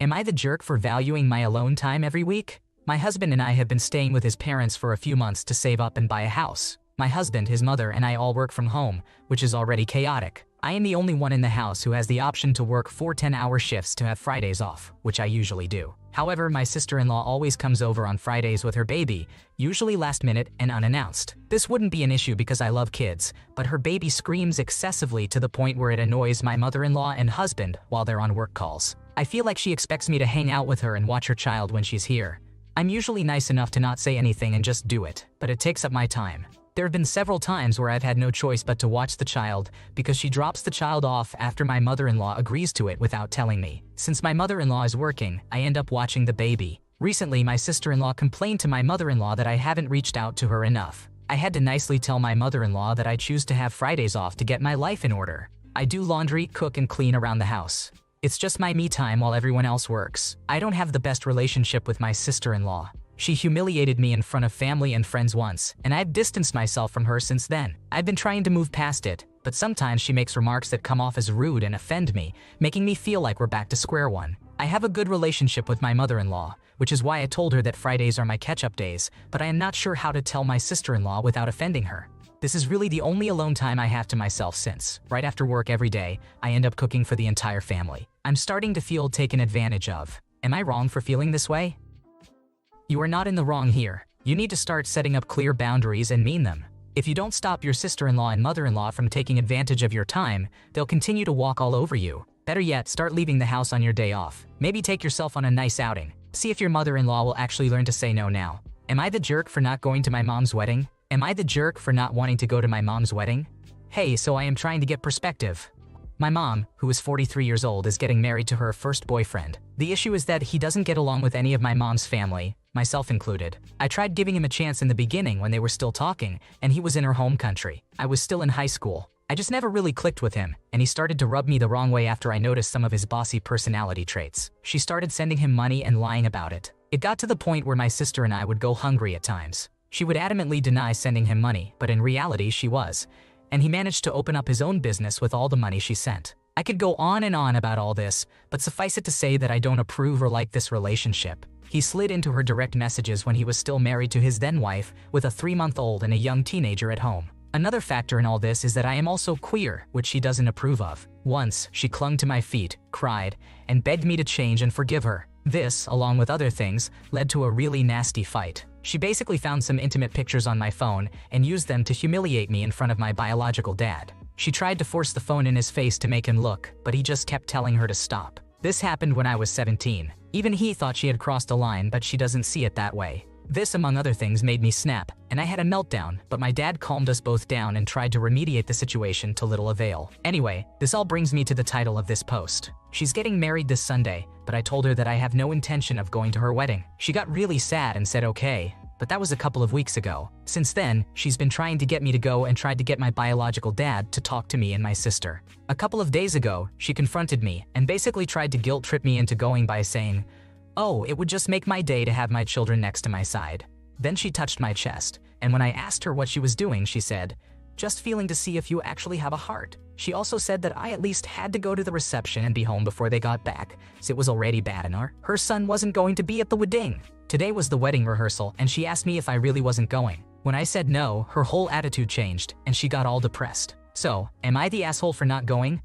Am I the jerk for valuing my alone time every week? My husband and I have been staying with his parents for a few months to save up and buy a house. My husband, his mother, and I all work from home, which is already chaotic. I am the only one in the house who has the option to work 4 10-hour shifts to have Fridays off, which I usually do. However, my sister-in-law always comes over on Fridays with her baby, usually last minute and unannounced. This wouldn't be an issue because I love kids, but her baby screams excessively to the point where it annoys my mother-in-law and husband while they're on work calls. I feel like she expects me to hang out with her and watch her child when she's here. I'm usually nice enough to not say anything and just do it, but it takes up my time. There have been several times where I've had no choice but to watch the child because she drops the child off after my mother-in-law agrees to it without telling me. Since my mother-in-law is working, I end up watching the baby. Recently, my sister-in-law complained to my mother-in-law that I haven't reached out to her enough. I had to nicely tell my mother-in-law that I choose to have Fridays off to get my life in order. I do laundry, cook, and clean around the house. It's just my me time while everyone else works. I don't have the best relationship with my sister-in-law. She humiliated me in front of family and friends once, and I've distanced myself from her since then. I've been trying to move past it, but sometimes she makes remarks that come off as rude and offend me, making me feel like we're back to square one. I have a good relationship with my mother-in-law, which is why I told her that Fridays are my catch-up days, but I am not sure how to tell my sister-in-law without offending her. This is really the only alone time I have to myself since, right after work every day, I end up cooking for the entire family. I'm starting to feel taken advantage of. Am I wrong for feeling this way? You are not in the wrong here. You need to start setting up clear boundaries and mean them. If you don't stop your sister-in-law and mother-in-law from taking advantage of your time, they'll continue to walk all over you. Better yet, start leaving the house on your day off. Maybe take yourself on a nice outing. See if your mother-in-law will actually learn to say no now. Am I the jerk for not going to my mom's wedding? Am I the jerk for not wanting to go to my mom's wedding? Hey, so I am trying to get perspective. My mom, who is 43 years old, is getting married to her first boyfriend. The issue is that he doesn't get along with any of my mom's family, myself included. I tried giving him a chance in the beginning when they were still talking, and he was in her home country. I was still in high school. I just never really clicked with him, and he started to rub me the wrong way after I noticed some of his bossy personality traits. She started sending him money and lying about it. It got to the point where my sister and I would go hungry at times. She would adamantly deny sending him money, but in reality she was. And he managed to open up his own business with all the money she sent. I could go on and on about all this, but suffice it to say that I don't approve or like this relationship. He slid into her direct messages when he was still married to his then wife, with a 3-month-old and a young teenager at home. Another factor in all this is that I am also queer, which she doesn't approve of. Once, she clung to my feet, cried, and begged me to change and forgive her. This, along with other things, led to a really nasty fight. She basically found some intimate pictures on my phone and used them to humiliate me in front of my biological dad. She tried to force the phone in his face to make him look, but he just kept telling her to stop. This happened when I was 17. Even he thought she had crossed a line, but she doesn't see it that way. This, among other things, made me snap, and I had a meltdown, but my dad calmed us both down and tried to remediate the situation to little avail. Anyway, this all brings me to the title of this post. She's getting married this Sunday, but I told her that I have no intention of going to her wedding. She got really sad and said okay, but that was a couple of weeks ago. Since then, she's been trying to get me to go and tried to get my biological dad to talk to me and my sister. A couple of days ago, she confronted me and basically tried to guilt trip me into going by saying, "Oh, it would just make my day to have my children next to my side." Then she touched my chest, and when I asked her what she was doing, she said, "Just feeling to see if you actually have a heart." She also said that I at least had to go to the reception and be home before they got back, as it was already bad enough. Her son wasn't going to be at the wedding. Today was the wedding rehearsal, and she asked me if I really wasn't going. When I said no, her whole attitude changed, and she got all depressed. So, am I the asshole for not going?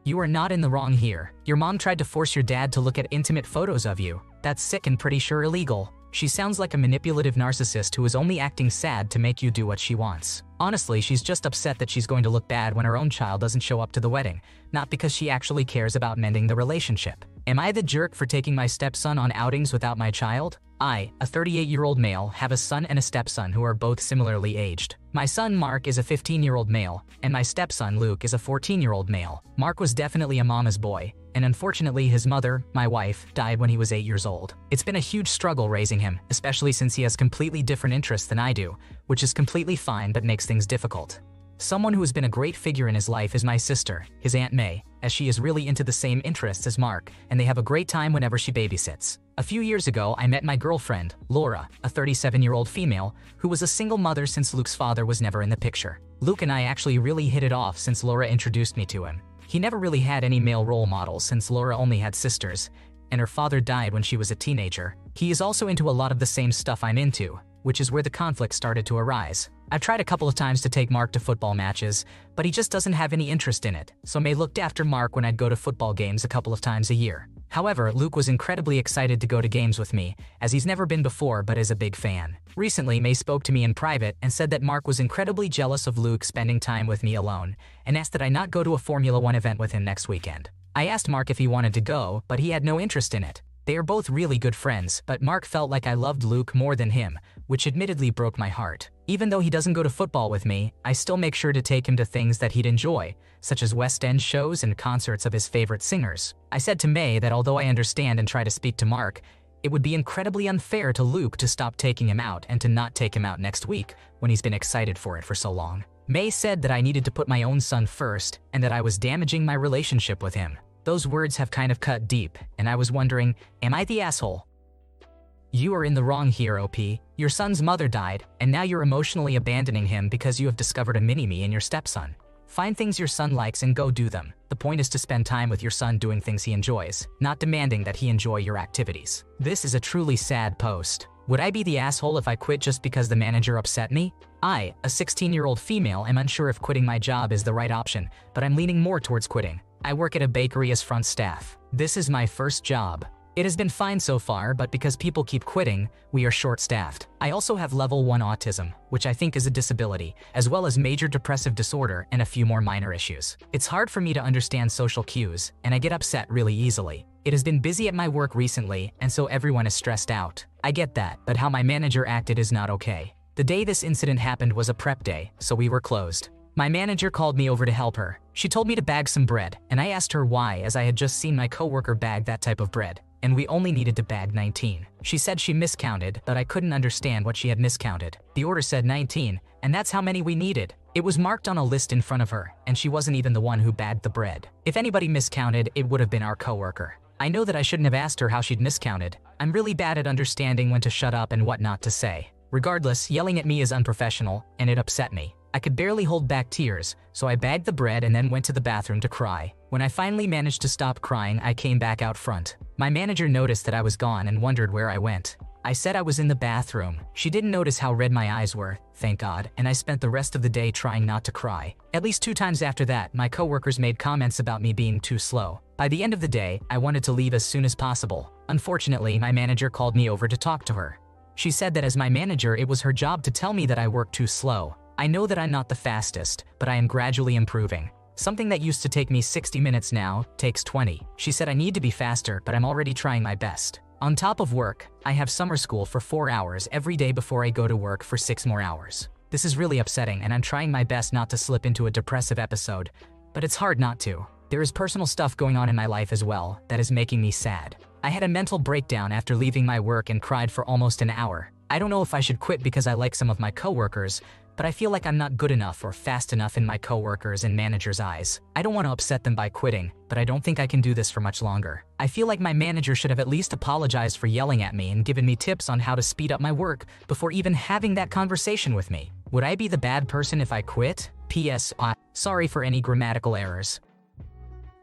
You are not in the wrong here. Your mom tried to force your dad to look at intimate photos of you. That's sick and pretty sure illegal. She sounds like a manipulative narcissist who is only acting sad to make you do what she wants. Honestly, she's just upset that she's going to look bad when her own child doesn't show up to the wedding, not because she actually cares about mending the relationship. Am I the jerk for taking my stepson on outings without my child? I, a 38-year-old male, have a son and a stepson who are both similarly aged. My son Mark is a 15-year-old male, and my stepson Luke is a 14-year-old male. Mark was definitely a mama's boy, and unfortunately his mother, my wife, died when he was 8 years old. It's been a huge struggle raising him, especially since he has completely different interests than I do, which is completely fine but makes things difficult. Someone who has been a great figure in his life is my sister, his Aunt May, as she is really into the same interests as Mark, and they have a great time whenever she babysits. A few years ago, I met my girlfriend, Laura, a 37-year-old female, who was a single mother since Luke's father was never in the picture. Luke and I actually really hit it off since Laura introduced me to him. He never really had any male role models since Laura only had sisters, and her father died when she was a teenager. He is also into a lot of the same stuff I'm into, which is where the conflict started to arise. I've tried a couple of times to take Mark to football matches, but he just doesn't have any interest in it, so May looked after Mark when I'd go to football games a couple of times a year. However, Luke was incredibly excited to go to games with me, as he's never been before but is a big fan. Recently, May spoke to me in private and said that Mark was incredibly jealous of Luke spending time with me alone, and asked that I not go to a Formula 1 event with him next weekend. I asked Mark if he wanted to go, but he had no interest in it. They are both really good friends, but Mark felt like I loved Luke more than him, which admittedly broke my heart. Even though he doesn't go to football with me, I still make sure to take him to things that he'd enjoy, such as West End shows and concerts of his favorite singers. I said to May that although I understand and try to speak to Mark, it would be incredibly unfair to Luke to stop taking him out and to not take him out next week when he's been excited for it for so long. May said that I needed to put my own son first and that I was damaging my relationship with him. Those words have kind of cut deep, and I was wondering, am I the asshole? You are in the wrong here, OP. Your son's mother died, and now you're emotionally abandoning him because you have discovered a mini-me in your stepson. Find things your son likes and go do them. The point is to spend time with your son doing things he enjoys, not demanding that he enjoy your activities. This is a truly sad post. Would I be the asshole if I quit just because the manager upset me? I, a 16-year-old female, am unsure if quitting my job is the right option, but I'm leaning more towards quitting. I work at a bakery as front staff. This is my first job. It has been fine so far, but because people keep quitting, we are short-staffed. I also have level 1 autism, which I think is a disability, as well as major depressive disorder and a few more minor issues. It's hard for me to understand social cues, and I get upset really easily. It has been busy at my work recently, and so everyone is stressed out. I get that, but how my manager acted is not okay. The day this incident happened was a prep day, so we were closed. My manager called me over to help her. She told me to bag some bread, and I asked her why, as I had just seen my coworker bag that type of bread, and we only needed to bag 19. She said she miscounted, but I couldn't understand what she had miscounted. The order said 19, and that's how many we needed. It was marked on a list in front of her, and she wasn't even the one who bagged the bread. If anybody miscounted, it would have been our coworker. I know that I shouldn't have asked her how she'd miscounted. I'm really bad at understanding when to shut up and what not to say. Regardless, yelling at me is unprofessional, and it upset me. I could barely hold back tears, so I bagged the bread and then went to the bathroom to cry. When I finally managed to stop crying, I came back out front. My manager noticed that I was gone and wondered where I went. I said I was in the bathroom. She didn't notice how red my eyes were, thank God, and I spent the rest of the day trying not to cry. At least 2 times after that, my coworkers made comments about me being too slow. By the end of the day, I wanted to leave as soon as possible. Unfortunately, my manager called me over to talk to her. She said that as my manager, it was her job to tell me that I work too slow. I know that I'm not the fastest, but I am gradually improving. Something that used to take me 60 minutes now takes 20. She said I need to be faster, but I'm already trying my best. On top of work, I have summer school for 4 hours every day before I go to work for 6 more hours. This is really upsetting, and I'm trying my best not to slip into a depressive episode, but it's hard not to. There is personal stuff going on in my life as well that is making me sad. I had a mental breakdown after leaving my work and cried for almost an hour. I don't know if I should quit because I like some of my coworkers, but I feel like I'm not good enough or fast enough in my coworkers' and manager's eyes. I don't want to upset them by quitting, but I don't think I can do this for much longer. I feel like my manager should have at least apologized for yelling at me and given me tips on how to speed up my work before even having that conversation with me. Would I be the bad person if I quit? P.S. Sorry for any grammatical errors.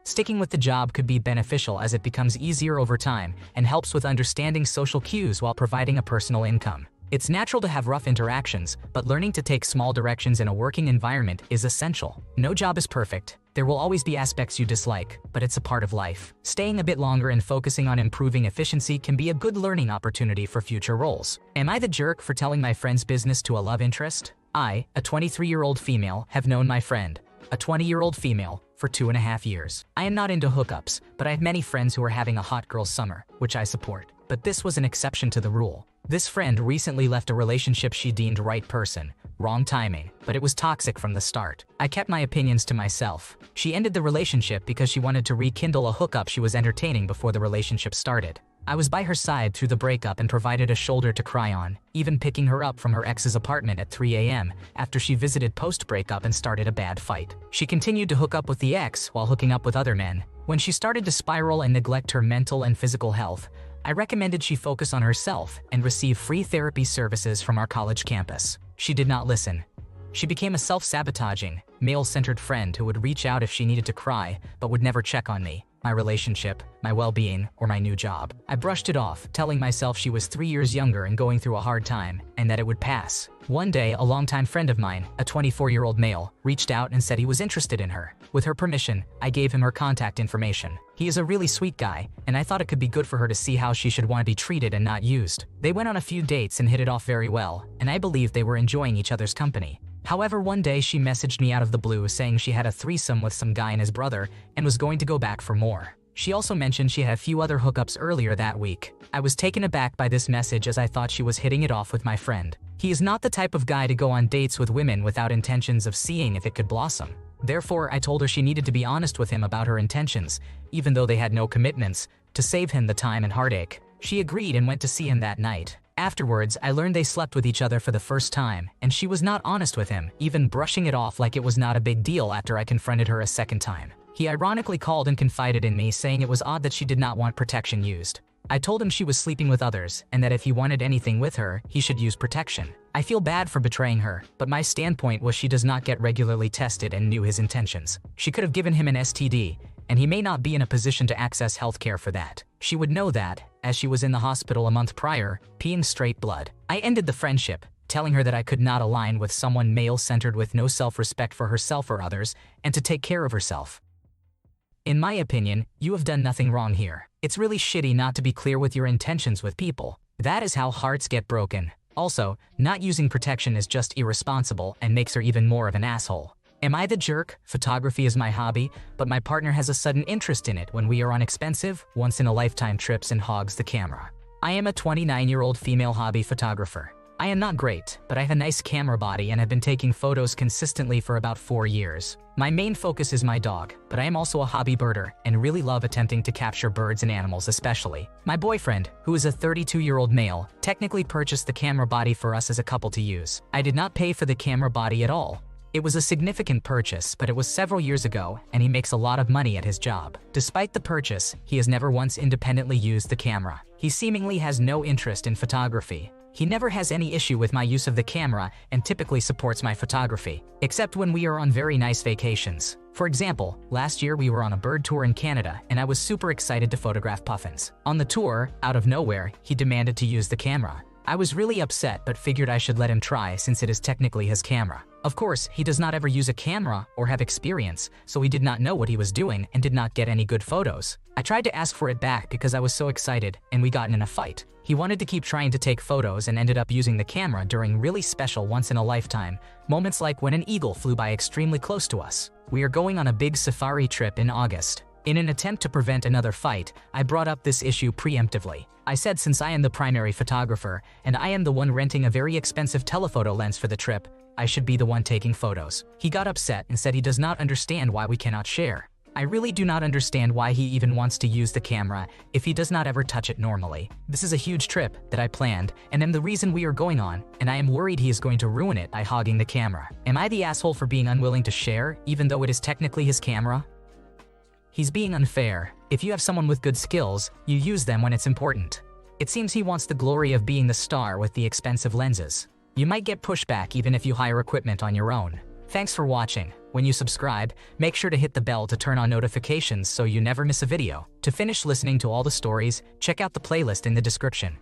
Sticking with the job could be beneficial as it becomes easier over time and helps with understanding social cues while providing a personal income. It's natural to have rough interactions, but learning to take small directions in a working environment is essential. No job is perfect. There will always be aspects you dislike, but it's a part of life. Staying a bit longer and focusing on improving efficiency can be a good learning opportunity for future roles. Am I the jerk for telling my friend's business to a love interest? I, a 23-year-old female, have known my friend, a 20-year-old female, for 2.5 years. I am not into hookups, but I have many friends who are having a hot girl summer, which I support. But this was an exception to the rule. This friend recently left a relationship she deemed right person, wrong timing, but it was toxic from the start. I kept my opinions to myself. She ended the relationship because she wanted to rekindle a hookup she was entertaining before the relationship started. I was by her side through the breakup and provided a shoulder to cry on, even picking her up from her ex's apartment at 3 a.m. after she visited post-breakup and started a bad fight. She continued to hook up with the ex while hooking up with other men. When she started to spiral and neglect her mental and physical health, I recommended she focus on herself and receive free therapy services from our college campus. She did not listen. She became a self-sabotaging, male-centered friend who would reach out if she needed to cry, but would never check on me. my relationship, my well-being, or my new job. I brushed it off, telling myself she was 3 years younger and going through a hard time, and that it would pass. One day, a longtime friend of mine, a 24-year-old male, reached out and said he was interested in her. With her permission, I gave him her contact information. He is a really sweet guy, and I thought it could be good for her to see how she should want to be treated and not used. They went on a few dates and hit it off very well, and I believe they were enjoying each other's company. However, one day she messaged me out of the blue saying she had a threesome with some guy and his brother and was going to go back for more. She also mentioned she had a few other hookups earlier that week. I was taken aback by this message as I thought she was hitting it off with my friend. He is not the type of guy to go on dates with women without intentions of seeing if it could blossom. Therefore, I told her she needed to be honest with him about her intentions, even though they had no commitments, to save him the time and heartache. She agreed and went to see him that night. Afterwards, I learned they slept with each other for the first time, and she was not honest with him, even brushing it off like it was not a big deal after I confronted her a second time. He ironically called and confided in me, saying it was odd that she did not want protection used. I told him she was sleeping with others, and that if he wanted anything with her, he should use protection. I feel bad for betraying her, but my standpoint was she does not get regularly tested and knew his intentions. She could have given him an STD, and he may not be in a position to access healthcare for that. She would know that, as she was in the hospital a month prior, peeing straight blood. I ended the friendship, telling her that I could not align with someone male-centered with no self-respect for herself or others, and to take care of herself. In my opinion, you have done nothing wrong here. It's really shitty not to be clear with your intentions with people. That is how hearts get broken. Also, not using protection is just irresponsible and makes her even more of an asshole. Am I the jerk? Photography is my hobby, but my partner has a sudden interest in it when we are on expensive, once-in-a-lifetime trips and hogs the camera. I am a 29-year-old female hobby photographer. I am not great, but I have a nice camera body and have been taking photos consistently for about 4 years. My main focus is my dog, but I am also a hobby birder and really love attempting to capture birds and animals especially. My boyfriend, who is a 32-year-old male, technically purchased the camera body for us as a couple to use. I did not pay for the camera body at all. It was a significant purchase, but it was several years ago, and he makes a lot of money at his job. Despite the purchase, he has never once independently used the camera. He seemingly has no interest in photography. He never has any issue with my use of the camera and typically supports my photography, except when we are on very nice vacations. For example, last year we were on a bird tour in Canada and I was super excited to photograph puffins. On the tour, out of nowhere, he demanded to use the camera. I was really upset but figured I should let him try since it is technically his camera. Of course, he does not ever use a camera or have experience, so he did not know what he was doing and did not get any good photos. I tried to ask for it back because I was so excited and we got in a fight. He wanted to keep trying to take photos and ended up using the camera during really special once-in-a-lifetime moments like when an eagle flew by extremely close to us. We are going on a big safari trip in August. In an attempt to prevent another fight, I brought up this issue preemptively. I said since I am the primary photographer and I am the one renting a very expensive telephoto lens for the trip, I should be the one taking photos. He got upset and said he does not understand why we cannot share. I really do not understand why he even wants to use the camera if he does not ever touch it normally. This is a huge trip that I planned and am the reason we are going on, and I am worried he is going to ruin it by hogging the camera. Am I the asshole for being unwilling to share, even though it is technically his camera? He's being unfair. If you have someone with good skills, you use them when it's important. It seems he wants the glory of being the star with the expensive lenses. You might get pushback even if you hire equipment on your own. Thanks for watching. When you subscribe, make sure to hit the bell to turn on notifications so you never miss a video. To finish listening to all the stories, check out the playlist in the description.